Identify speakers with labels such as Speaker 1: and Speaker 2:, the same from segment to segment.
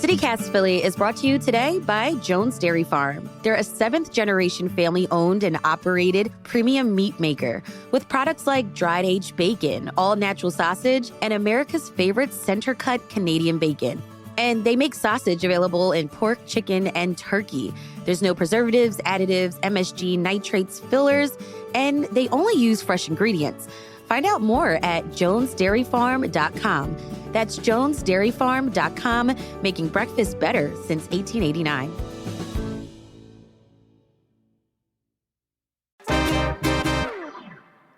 Speaker 1: CityCast Philly is brought to you today by Jones Dairy Farm. They're a seventh-generation family-owned and operated premium meat maker with products like dried-aged bacon, all-natural sausage, and America's favorite center-cut Canadian bacon. And they make sausage available in pork, chicken, and turkey. There's no preservatives, additives, MSG, nitrates, fillers, and they only use fresh ingredients. Find out more at jonesdairyfarm.com. That's jonesdairyfarm.com, making breakfast better since 1889.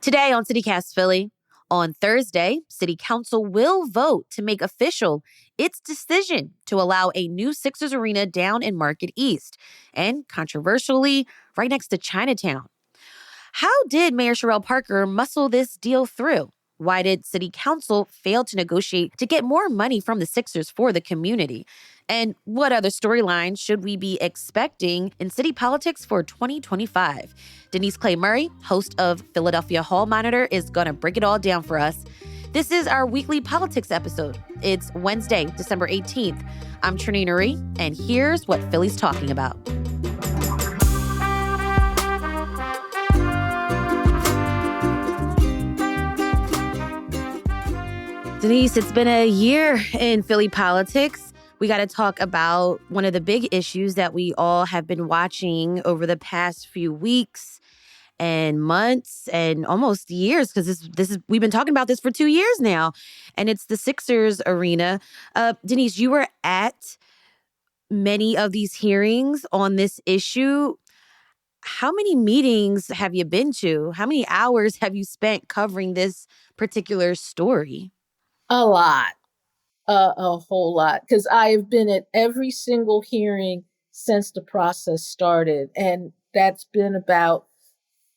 Speaker 1: Today on CityCast Philly, on Thursday, City Council will vote to make official its decision to allow a new Sixers arena down in Market East, and controversially, right next to Chinatown. How did Mayor Sherrell Parker muscle this deal through? Why did City Council fail to negotiate to get more money from the Sixers for the community? And what other storylines should we be expecting in city politics for 2025? Denise Clay Murray, host of Philadelphia Hall Monitor, is going to break it all down for us. This is our weekly politics episode. It's Wednesday, December 18th. I'm Trinity Nuri, and here's what Philly's talking about. Denise, it's been a year in Philly politics. We got to talk about one of the big issues that we all have been watching over the past few weeks and months and almost years, because this is we've been talking about this for 2 years now, and it's the Sixers arena. Denise, you were at many of these hearings on this issue. How many meetings have you been to? How many hours have you spent covering this particular story?
Speaker 2: A lot, a whole lot, because I've been at every single hearing since the process started, and that's been about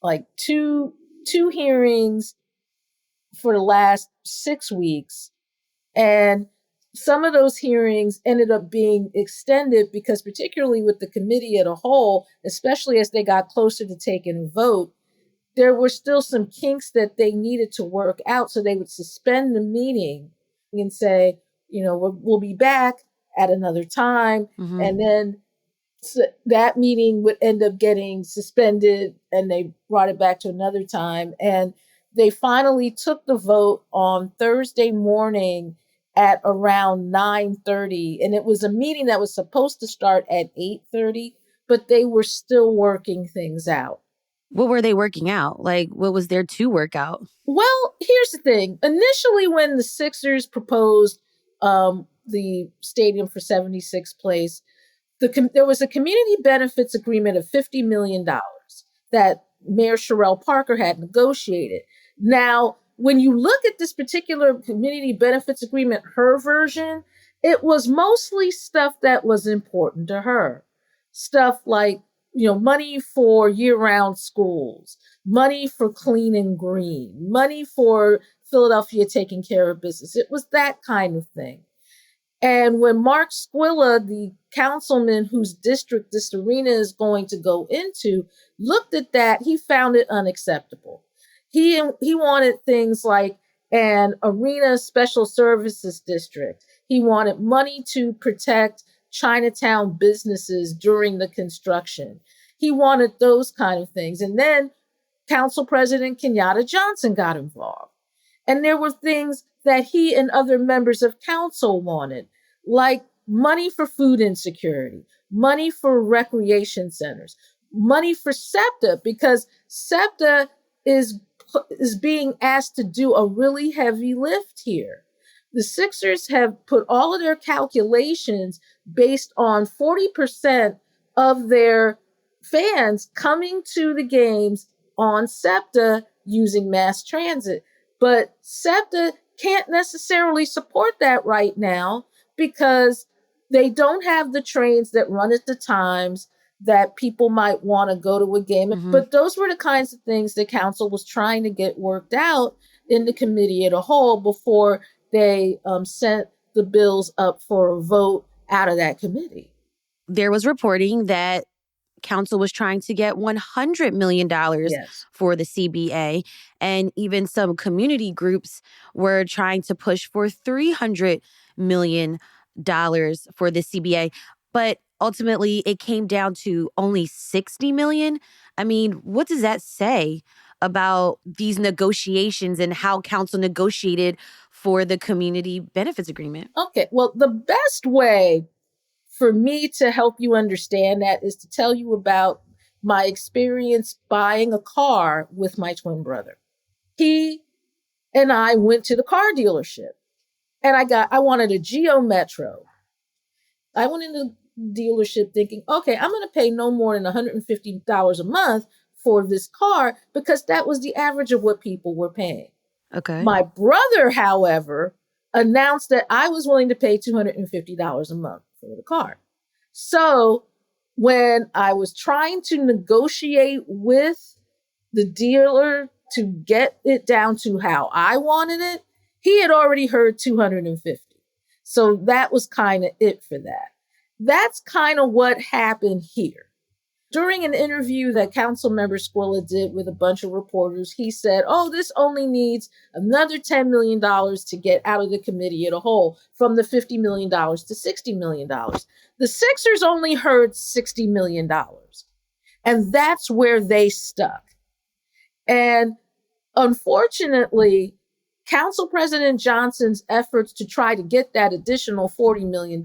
Speaker 2: like two hearings for the last 6 weeks, and some of those hearings ended up being extended because, particularly with the committee as a whole, especially as they got closer to taking a vote, there were still some kinks that they needed to work out, so they would suspend the meeting and say, we'll be back at another time. Mm-hmm. And then that meeting would end up getting suspended, and they brought it back to another time. And they finally took the vote on Thursday morning at around 9:30. And it was a meeting that was supposed to start at 8:30, but they were still working things out.
Speaker 1: What were they working out? Like, what was there to work out?
Speaker 2: Well, here's the thing. Initially, when the Sixers proposed the stadium for 76th Place, there was a community benefits agreement of $50 million that Mayor Sherrell Parker had negotiated. Now, when you look at this particular community benefits agreement, her version, it was mostly stuff that was important to her. Stuff like money for year-round schools, money for clean and green, money for Philadelphia taking care of business. It was that kind of thing. And when Mark Squilla, the councilman whose district this arena is going to go into, looked at that, he found it unacceptable. He wanted things like an arena special services district. He wanted money to protect Chinatown businesses during the construction. He wanted those kind of things. And then Council President Kenyatta Johnson got involved. And there were things that he and other members of council wanted, like money for food insecurity, money for recreation centers, money for SEPTA, because SEPTA is being asked to do a really heavy lift here. The Sixers have put all of their calculations based on 40% of their fans coming to the games on SEPTA using mass transit. But SEPTA can't necessarily support that right now because they don't have the trains that run at the times that people might want to go to a game. Mm-hmm. But those were the kinds of things the council was trying to get worked out in the committee as a whole before they sent the bills up for a vote out of that committee.
Speaker 1: There was reporting that council was trying to get $100 million for the CBA. And even some community groups were trying to push for $300 million. for the CBA, but ultimately it came down to only 60 million. I mean, what does that say about these negotiations and how council negotiated for the community benefits agreement?
Speaker 2: Okay, well, the best way for me to help you understand that is to tell you about my experience buying a car with my twin brother. He and I went to the car dealership and I wanted a Geo Metro. I went into the dealership thinking, okay, I'm going to pay no more than $150 a month for this car because that was the average of what people were paying.
Speaker 1: Okay.
Speaker 2: My brother, however, announced that I was willing to pay $250 a month for the car. So when I was trying to negotiate with the dealer to get it down to how I wanted it, he had already heard 250. So that was kind of it for that. That's kind of what happened here. During an interview that Council Member Squilla did with a bunch of reporters, he said, oh, this only needs another $10 million to get out of the committee as a whole, from the $50 million to $60 million. The Sixers only heard $60 million. And that's where they stuck. And unfortunately, Council President Johnson's efforts to try to get that additional $40 million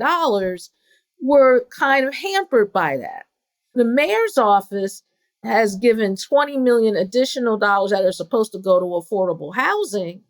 Speaker 2: were kind of hampered by that. The mayor's office has given $20 million additional dollars that are supposed to go to affordable housing,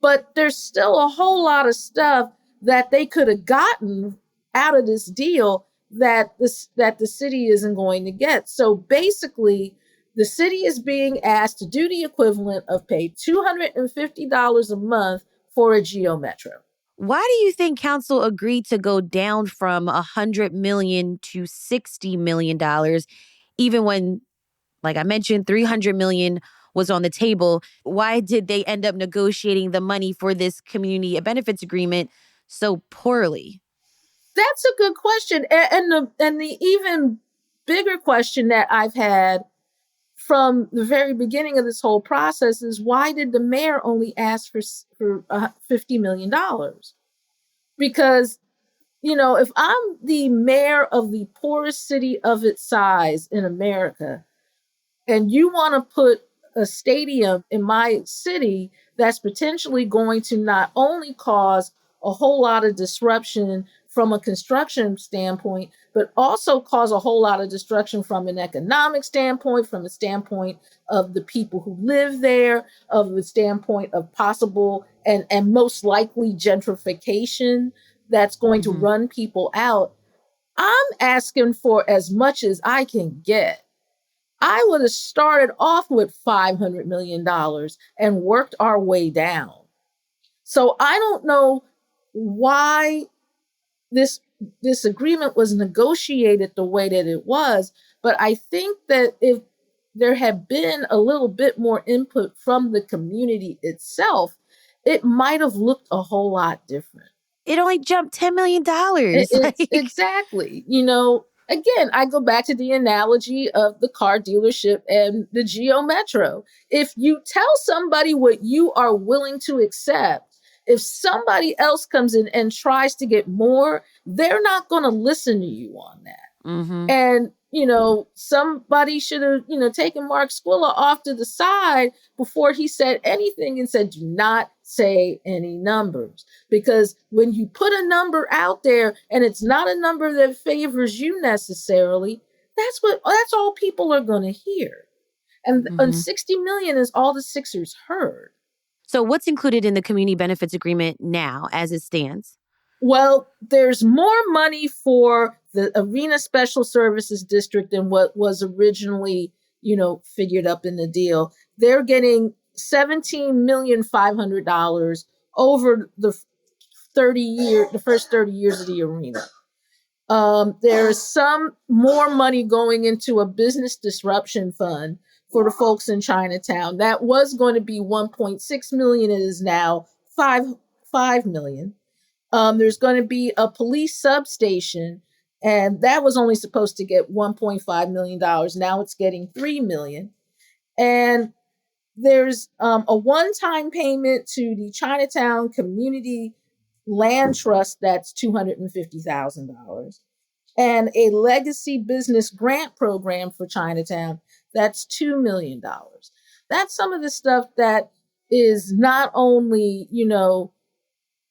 Speaker 2: but there's still a whole lot of stuff that they could have gotten out of this deal that the city isn't going to get. So basically, the city is being asked to do the equivalent of pay $250 a month for a Geo Metro.
Speaker 1: Why do you think council agreed to go down from 100 million to $60 million, even when, like I mentioned, 300 million was on the table? Why did they end up negotiating the money for this community benefits agreement so poorly?
Speaker 2: That's a good question. And the even bigger question that I've had from the very beginning of this whole process is, why did the mayor only ask for $50 million? Because, if I'm the mayor of the poorest city of its size in America, and you want to put a stadium in my city that's potentially going to not only cause a whole lot of disruption from a construction standpoint, but also cause a whole lot of destruction from an economic standpoint, from the standpoint of the people who live there, of the standpoint of possible and most likely gentrification that's going to run people out. I'm asking for as much as I can get. I would have started off with $500 million and worked our way down. So I don't know why this agreement was negotiated the way that it was, but I think that if there had been a little bit more input from the community itself, it might have looked a whole lot different.
Speaker 1: It only jumped $10 million.
Speaker 2: It's exactly, again, I go back to the analogy of the car dealership and the Geo Metro. If you tell somebody what you are willing to accept, if somebody else comes in and tries to get more, they're not going to listen to you on that.
Speaker 1: Mm-hmm.
Speaker 2: And, somebody should have, taken Mark Squilla off to the side before he said anything and said, do not say any numbers. Because when you put a number out there and it's not a number that favors you necessarily, that's all people are going to hear. And 60 million is all the Sixers heard.
Speaker 1: So what's included in the community benefits agreement now as it stands?
Speaker 2: Well, there's more money for the Arena Special Services District than what was originally, figured up in the deal. They're getting $17,500,000 over the first 30 years of the arena. There's some more money going into a business disruption fund for the folks in Chinatown. That was going to be 1.6 million. It is now 5 million. There's going to be a police substation, and that was only supposed to get $1.5 million. Now it's getting $3 million. And there's a one-time payment to the Chinatown Community land trust that's $250,000, and a legacy business grant program for Chinatown that's $2 million. That's some of the stuff that is not only,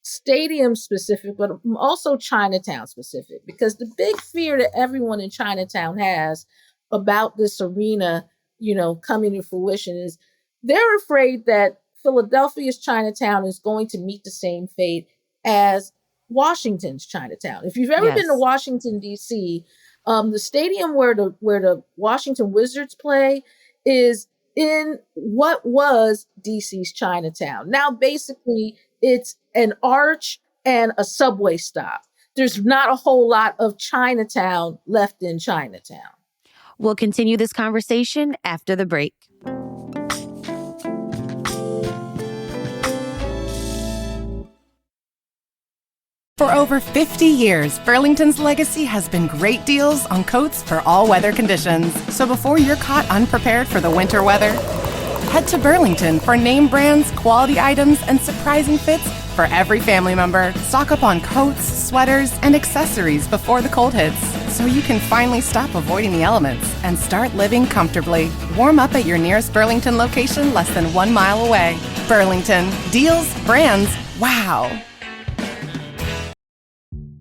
Speaker 2: stadium specific, but also Chinatown specific, because the big fear that everyone in Chinatown has about this arena, coming to fruition is they're afraid that Philadelphia's Chinatown is going to meet the same fate as Washington's Chinatown. If you've ever been to
Speaker 1: Yes.
Speaker 2: Washington, D.C., the stadium where the Washington Wizards play is in what was DC's Chinatown. Now, basically, it's an arch and a subway stop. There's not a whole lot of Chinatown left in Chinatown.
Speaker 1: We'll continue this conversation after the break.
Speaker 3: For over 50 years, Burlington's legacy has been great deals on coats for all weather conditions. So before you're caught unprepared for the winter weather, head to Burlington for name brands, quality items, and surprising fits for every family member. Stock up on coats, sweaters, and accessories before the cold hits, so you can finally stop avoiding the elements and start living comfortably. Warm up at your nearest Burlington location less than 1 mile away. Burlington. Deals, brands, wow.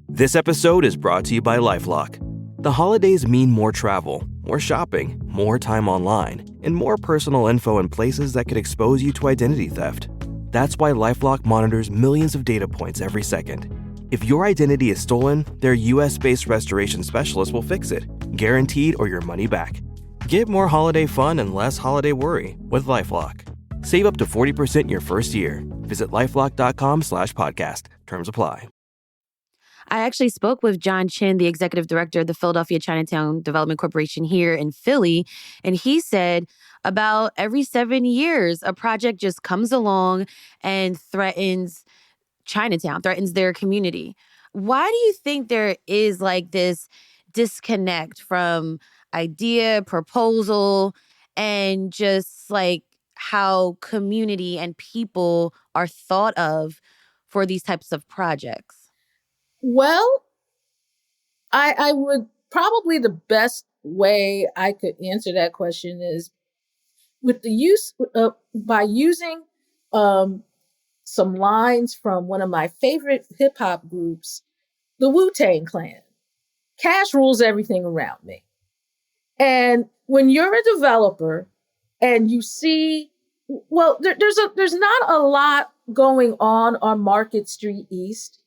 Speaker 4: This episode is brought to you by LifeLock. The holidays mean more travel, more shopping, more time online, and more personal info in places that could expose you to identity theft. That's why LifeLock monitors millions of data points every second. If your identity is stolen, their US-based restoration specialist will fix it, guaranteed or your money back. Get more holiday fun and less holiday worry with LifeLock. Save up to 40% your first year. Visit lifelock.com/podcast. Terms apply.
Speaker 1: I actually spoke with John Chin, the executive director of the Philadelphia Chinatown Development Corporation here in Philly, and he said about every 7 years, a project just comes along and threatens Chinatown, threatens their community. Why do you think there is like this disconnect from idea, proposal, and just like how community and people are thought of for these types of projects?
Speaker 2: Well, I would probably, the best way I could answer that question is with the use by using some lines from one of my favorite hip hop groups, the Wu-Tang Clan. Cash rules everything around me. And when you're a developer and you see, well, there's not a lot going on Market Street East.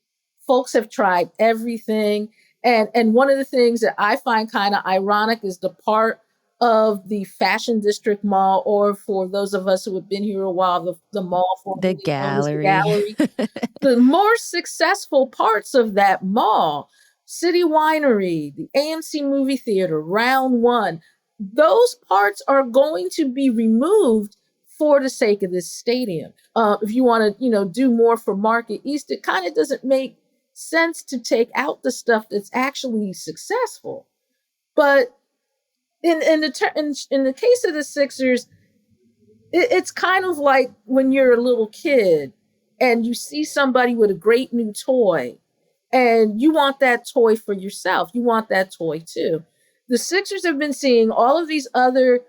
Speaker 2: Folks have tried everything. And one of the things that I find kind of ironic is the part of the Fashion District Mall, or for those of us who have been here a while, the mall
Speaker 1: The
Speaker 2: formerly known as the
Speaker 1: gallery.
Speaker 2: Gallery. The more successful parts of that mall, City Winery, the AMC movie theater, Round One, those parts are going to be removed for the sake of this stadium. If you want to, do more for Market East, it kind of doesn't make sense to take out the stuff that's actually successful. But in the case of the Sixers, it's kind of like when you're a little kid and you see somebody with a great new toy and you want that toy for yourself. You want that toy too. The Sixers have been seeing all of these other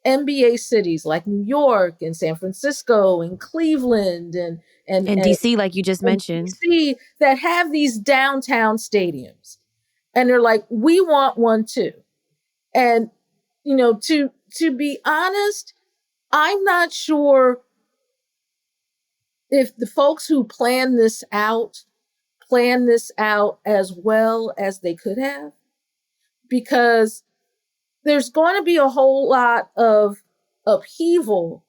Speaker 2: NBA cities like New York and San Francisco and Cleveland and
Speaker 1: DC, like you just mentioned.
Speaker 2: DC that have these downtown stadiums. And they're like, we want one too. And, to be honest, I'm not sure if the folks who plan this out as well as they could have, because there's going to be a whole lot of upheaval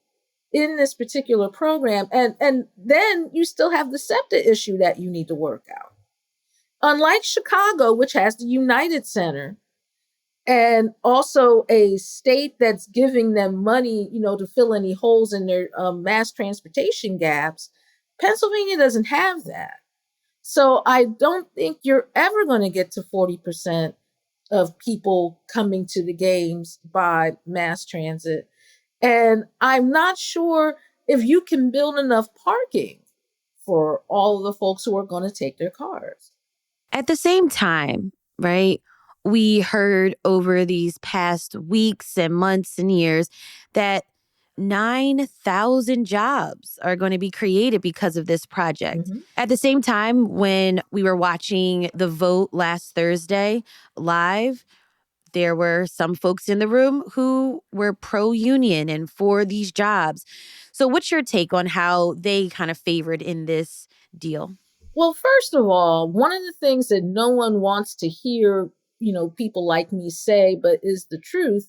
Speaker 2: in this particular program. And then you still have the SEPTA issue that you need to work out. Unlike Chicago, which has the United Center, and also a state that's giving them money, to fill any holes in their mass transportation gaps, Pennsylvania doesn't have that. So I don't think you're ever going to get to 40% of people coming to the games by mass transit. And I'm not sure if you can build enough parking for all of the folks who are going to take their cars.
Speaker 1: At the same time, right, we heard over these past weeks and months and years that 9,000 jobs are going to be created because of this project.
Speaker 2: Mm-hmm.
Speaker 1: At the same time, when we were watching the vote last Thursday live, there were some folks in the room who were pro-union and for these jobs. So what's your take on how they kind of favored in this deal?
Speaker 2: Well, first of all, one of the things that no one wants to hear, people like me say, but is the truth,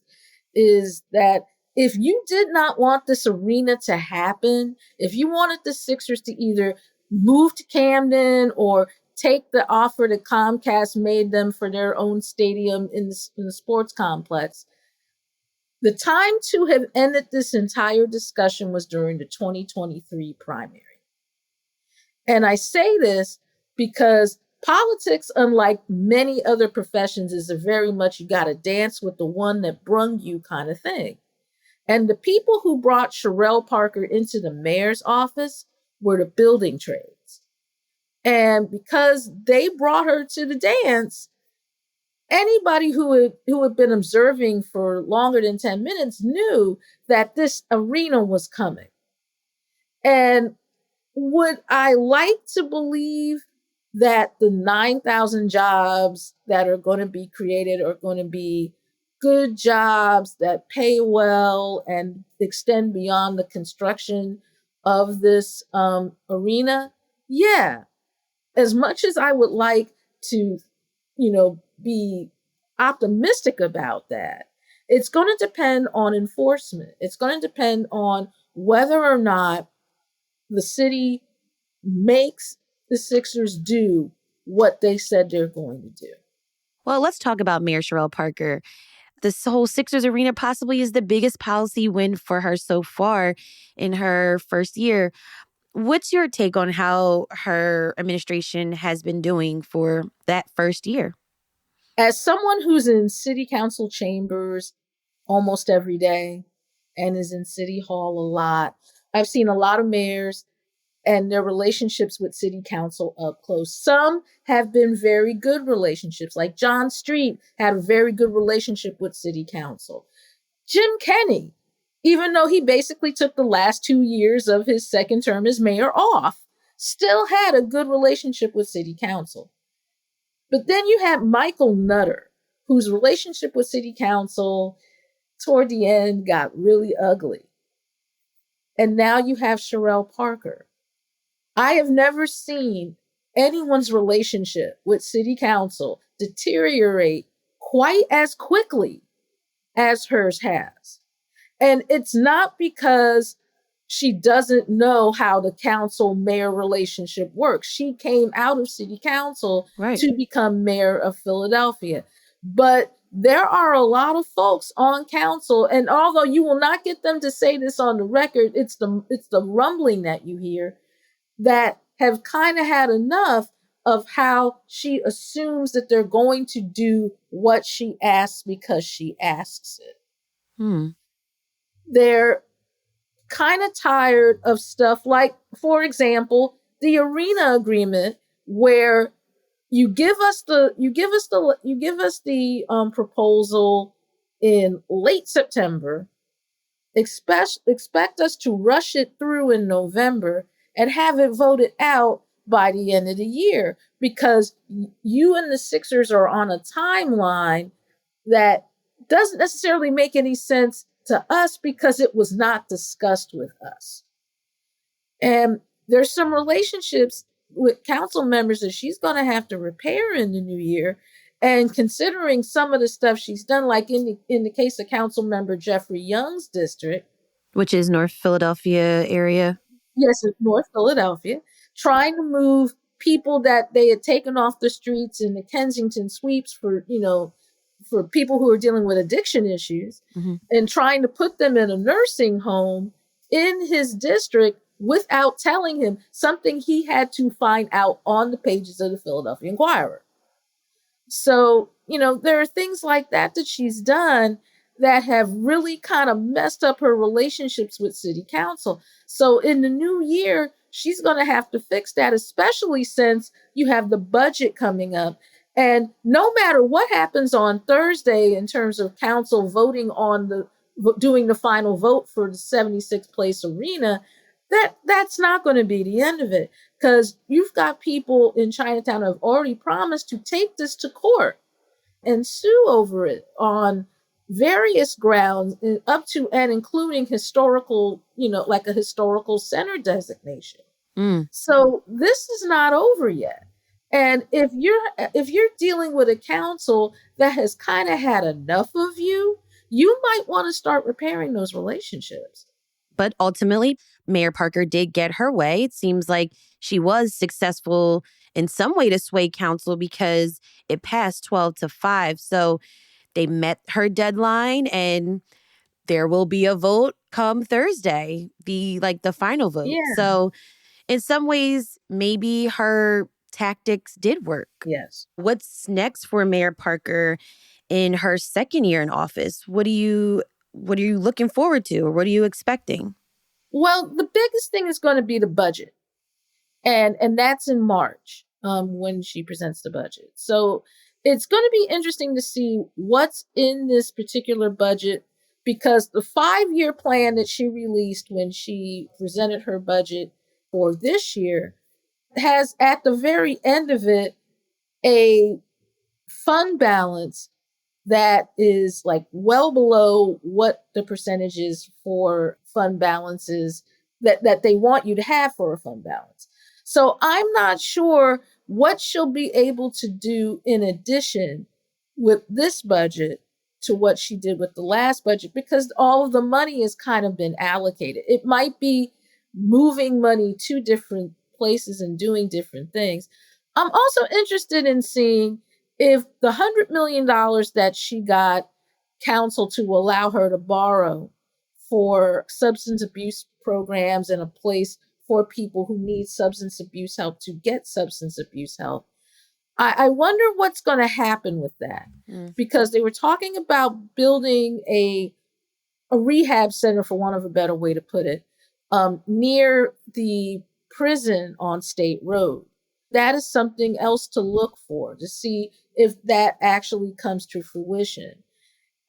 Speaker 2: is that if you did not want this arena to happen, if you wanted the Sixers to either move to Camden or take the offer that Comcast made them for their own stadium in the sports complex, the time to have ended this entire discussion was during the 2023 primary. And I say this because politics, unlike many other professions, is a very much you got to dance with the one that brung you kind of thing. And the people who brought Sherelle Parker into the mayor's office were the building trades. And because they brought her to the dance, anybody who had been observing for longer than 10 minutes knew that this arena was coming. And would I like to believe that the 9,000 jobs that are going to be created are going to be good jobs that pay well and extend beyond the construction of this arena? Yeah. As much as I would like to, be optimistic about that, it's going to depend on enforcement. It's going to depend on whether or not the city makes the Sixers do what they said they're going to do.
Speaker 1: Well, let's talk about Mayor Sherelle Parker. This whole Sixers arena possibly is the biggest policy win for her so far in her first year. What's your take on how her administration has been doing for that first year?
Speaker 2: As someone who's in city council chambers almost every day and is in city hall a lot, I've seen a lot of mayors and their relationships with city council up close. Some have been very good relationships, like John Street had a very good relationship with city council. Jim Kenney, even though he basically took the last 2 years of his second term as mayor off, still had a good relationship with city council. But then you have Michael Nutter, whose relationship with city council toward the end got really ugly. And now you have Sherelle Parker. I have never seen anyone's relationship with city council deteriorate quite as quickly as hers has. And it's not because she doesn't know how the council mayor relationship works. She came out of city council to become mayor of Philadelphia. But there are a lot of folks on council, and although you will not get them to say this on the record, it's the rumbling that you hear, that have kind of had enough of how she assumes that they're going to do what she asks because she asks it. They're kind of tired of stuff like, for example, the arena agreement, where you give us the proposal in late September, expect us to rush it through in November and have it voted out by the end of the year, because you and the Sixers are on a timeline that doesn't necessarily make any sense to us because it was not discussed with us. And there's some relationships with council members that she's going to have to repair in the new year. And considering some of the stuff she's done, like in the case of council member Jeffrey Young's district,
Speaker 1: which is North Philadelphia area.
Speaker 2: Yes, it's North Philadelphia, trying to move people that they had taken off the streets in the Kensington sweeps for people who are dealing with addiction issues, and trying to put them in a nursing home in his district without telling him, something he had to find out on the pages of the Philadelphia Inquirer. So, there are things like that she's done that have really kind of messed up her relationships with city council. So in the new year, she's going to have to fix that, especially since you have the budget coming up. And no matter what happens on Thursday in terms of council voting on doing the final vote for the 76th place arena, that's not going to be the end of it, because you've got people in Chinatown who have already promised to take this to court and sue over it on various grounds, up to and including historical, like a historical center designation. So this is not over yet. And if you're dealing with a council that has kind of had enough of you, you might want to start repairing those relationships.
Speaker 1: But ultimately, Mayor Parker did get her way. It seems like she was successful in some way to sway council because it passed 12-5. So they met her deadline, and there will be a vote come Thursday, the final vote.
Speaker 2: Yeah.
Speaker 1: So in some ways, maybe her tactics did work.
Speaker 2: Yes.
Speaker 1: What's next for Mayor Parker in her second year in office? What are you looking forward to, or what are you expecting?
Speaker 2: Well, the biggest thing is going to be the budget. And that's in March, when she presents the budget. So it's going to be interesting to see what's in this particular budget, because the 5-year plan that she released when she presented her budget for this year has, at the very end of it, a fund balance that is like well below what the percentage is for fund balances that they want you to have for a fund balance. So I'm not sure what she'll be able to do in addition with this budget to what she did with the last budget, because all of the money has kind of been allocated. It might be moving money to different places and doing different things. I'm also interested in seeing if the $100 million that she got council to allow her to borrow for substance abuse programs and a place for people who need substance abuse help to get substance abuse help. I wonder what's going to happen with that, because they were talking about building a rehab center, for want of a better way to put it, near the prison on State Road. That is something else to look for, to see if that actually comes to fruition.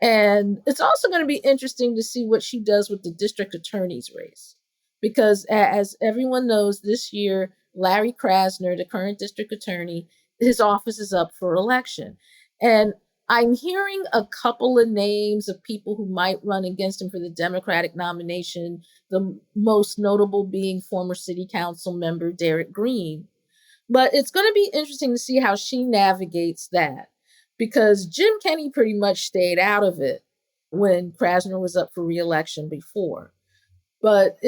Speaker 2: And it's also going to be interesting to see what she does with the district attorney's race, because as everyone knows, this year, Larry Krasner, the current district attorney, his office is up for election. And I'm hearing a couple of names of people who might run against him for the Democratic nomination, the most notable being former city council member Derek Green. But it's going to be interesting to see how she navigates that, because Jim Kenney pretty much stayed out of it when Krasner was up for re-election before. But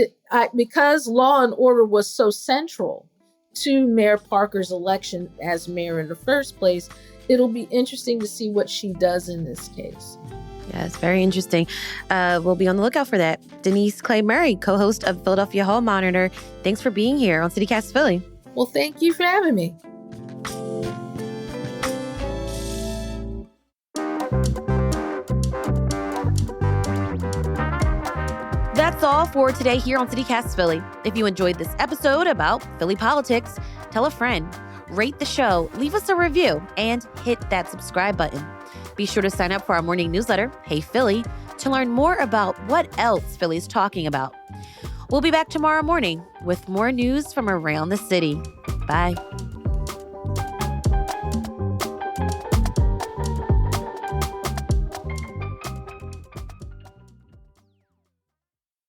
Speaker 2: because law and order was so central to Mayor Parker's election as mayor in the first place, it'll be interesting to see what she does in this case.
Speaker 1: Yes, very interesting. We'll be on the lookout for that. Denise Clay Murray, co-host of Philadelphia Hall Monitor, thanks for being here on CityCast Philly.
Speaker 2: Well, thank you for having me.
Speaker 1: That's all for today here on CityCast Philly. If you enjoyed this episode about Philly politics, tell a friend, rate the show, leave us a review, and hit that subscribe button. Be sure to sign up for our morning newsletter, Hey Philly, to learn more about what else Philly's talking about. We'll be back tomorrow morning with more news from around the city. Bye.